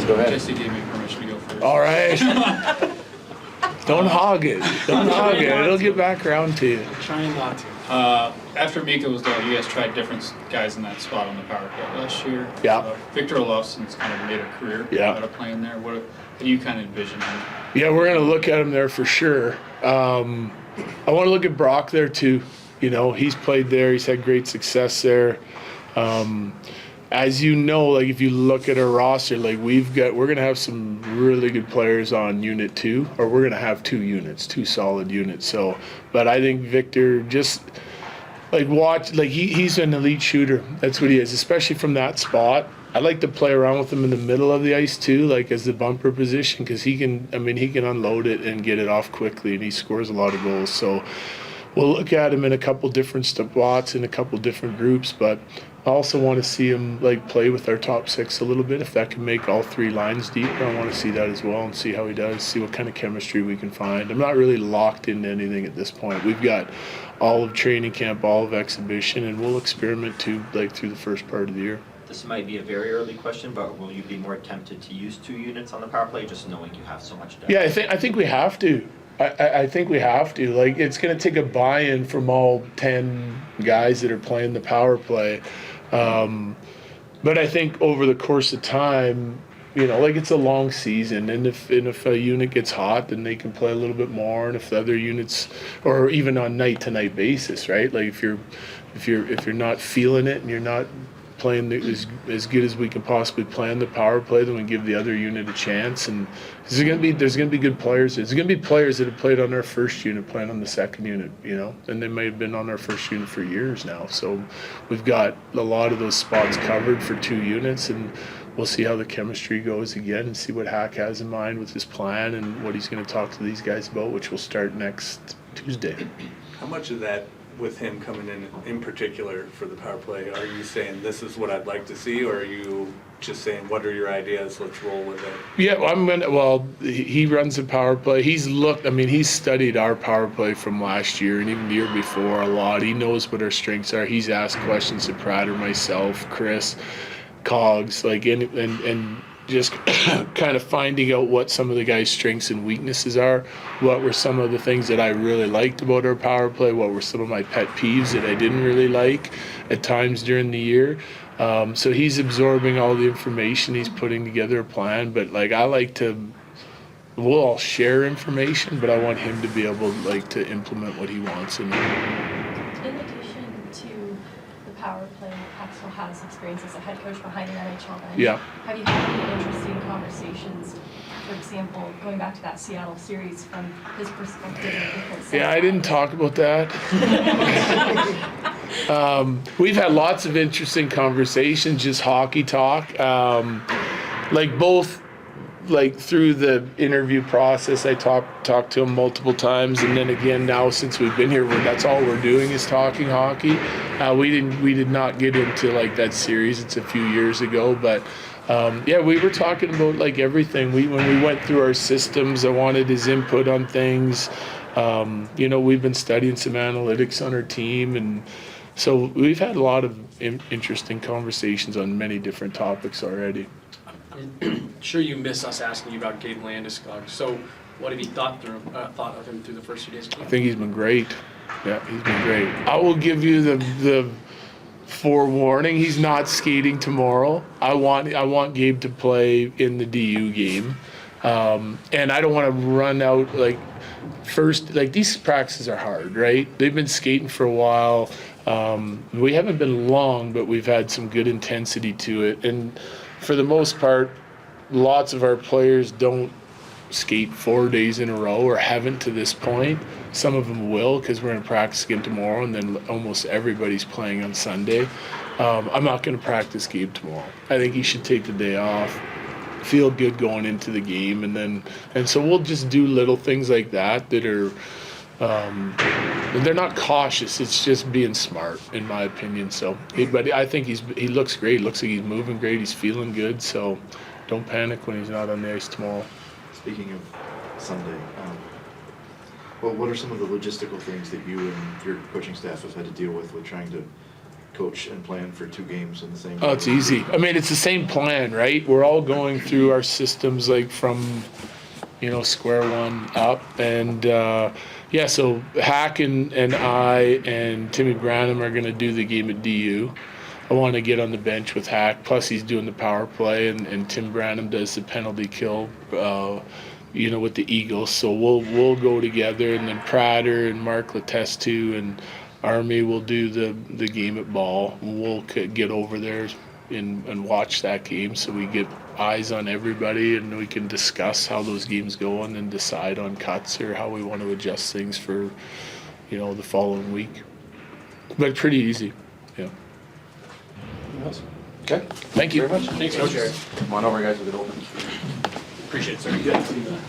Go ahead. Jesse gave me permission to go first. All right. Don't hog it. Don't hog it. It'll get back around to you. Trying not to. After Mika was done, you guys tried different guys in that spot on the power play last year. Yeah. Victor Olofsson's kind of made a career out of playing there. What do you kind of envision him? Yeah, we're going to look at him there for sure. I want to look at Brock there too. You know, he's played there. He's had great success there. As you know, like if you look at our roster, like we're going to have some really good players on unit 2, or we're going to have 2 solid units. So, but I think Victor just he's an elite shooter. That's what he is, especially from that spot. I like to play around with him in the middle of the ice too, like as the bumper position, because he can unload it and get it off quickly, and he scores a lot of goals. So we'll look at him in a couple different spots in a couple different groups, but I also want to see him play with our top 6 a little bit. If that can make all 3 lines deeper, I want to see that as well and see how he does, see what kind of chemistry we can find. I'm not really locked into anything at this point. We've got all of training camp, all of exhibition, and we'll experiment too, through the first part of the year. This might be a very early question, but will you be more tempted to use 2 units on the power play, just knowing you have so much depth? Yeah, I think we have to. I think we have to. It's going to take a buy-in from all 10 guys that are playing the power play. But I think over the course of time, it's a long season, and if a unit gets hot, then they can play a little bit more, and if the other units, or even on night-to-night basis, right? Like if you're not feeling it and you're not playing as good as we can possibly play on the power play, then we give the other unit a chance. And there's gonna be good players. There's gonna be players that have played on our first unit playing on the second unit, and they may have been on our first unit for years now. So we've got a lot of those spots covered for 2 units, and we'll see how the chemistry goes again and see what Hack has in mind with his plan and what he's going to talk to these guys about, which will start next Tuesday. How much of that, with him coming in particular for the power play, are you saying this is what I'd like to see, or are you just saying what are your ideas, let's roll with it? Yeah, he runs the power play. He's studied our power play from last year and even the year before a lot. He knows what our strengths are. He's asked questions to Pratt or myself, Chris, Cogs, and just kind of finding out what some of the guys' strengths and weaknesses are, what were some of the things that I really liked about our power play, what were some of my pet peeves that I didn't really like at times during the year. So he's absorbing all the information, he's putting together a plan, but we'll all share information, but I want him to be able to implement what he wants. In addition to the power play, Axel has experience as a head coach behind an NHL bench. Yeah. Have you had any interesting conversations, for example, going back to that Seattle series from his perspective? Yeah, I didn't talk about that. We've had lots of interesting conversations, just hockey talk. Through the interview process, I talked to him multiple times, and then again now since we've been here, that's all we're doing is talking hockey. We did not get into that series. It's a few years ago, but we were talking about everything. When we went through our systems, I wanted his input on things. We've been studying some analytics on our team, and so we've had a lot of interesting conversations on many different topics already. I'm sure you miss us asking you about Gabe Landeskog. So what have you thought of him through the first few days of camp? I think he's been great. Yeah, he's been great. I will give you the forewarning. He's not skating tomorrow. I want Gabe to play in the DU game. And I don't want to run out these practices are hard, right? They've been skating for a while. We haven't been long, but we've had some good intensity to it. And for the most part, lots of our players don't skate 4 days in a row or haven't to this point. Some of them will because we're in practice again tomorrow, and then almost everybody's playing on Sunday. I'm not going to practice Gabe tomorrow. I think he should take the day off, feel good going into the game, and so we'll just do little things like that are they're not cautious. It's just being smart, in my opinion. So, but I think he looks great. Looks like he's moving great. He's feeling good. So, don't panic when he's not on the ice tomorrow. Speaking of Sunday, what are some of the logistical things that you and your coaching staff have had to deal with trying to coach and plan for 2 games in the same. Oh, it's easy. I mean, it's the same plan, right? We're all going through our systems like from, square one up. And, so Hack and I and Timmy Branham are going to do the game at DU. I want to get on the bench with Hack. Plus, he's doing the power play, and Tim Branham does the penalty kill, with the Eagles. So we'll go together, and then Prater and Mark Letestu and Army will do the game at ball. We'll get over there and watch that game, so we get eyes on everybody, and we can discuss how those games go, and then decide on cuts or how we want to adjust things for, the following week. But pretty easy. Yeah. Okay. Thank you. Very much. Thanks, Coach. Come on over, guys, we'll get open. Appreciate it, sir.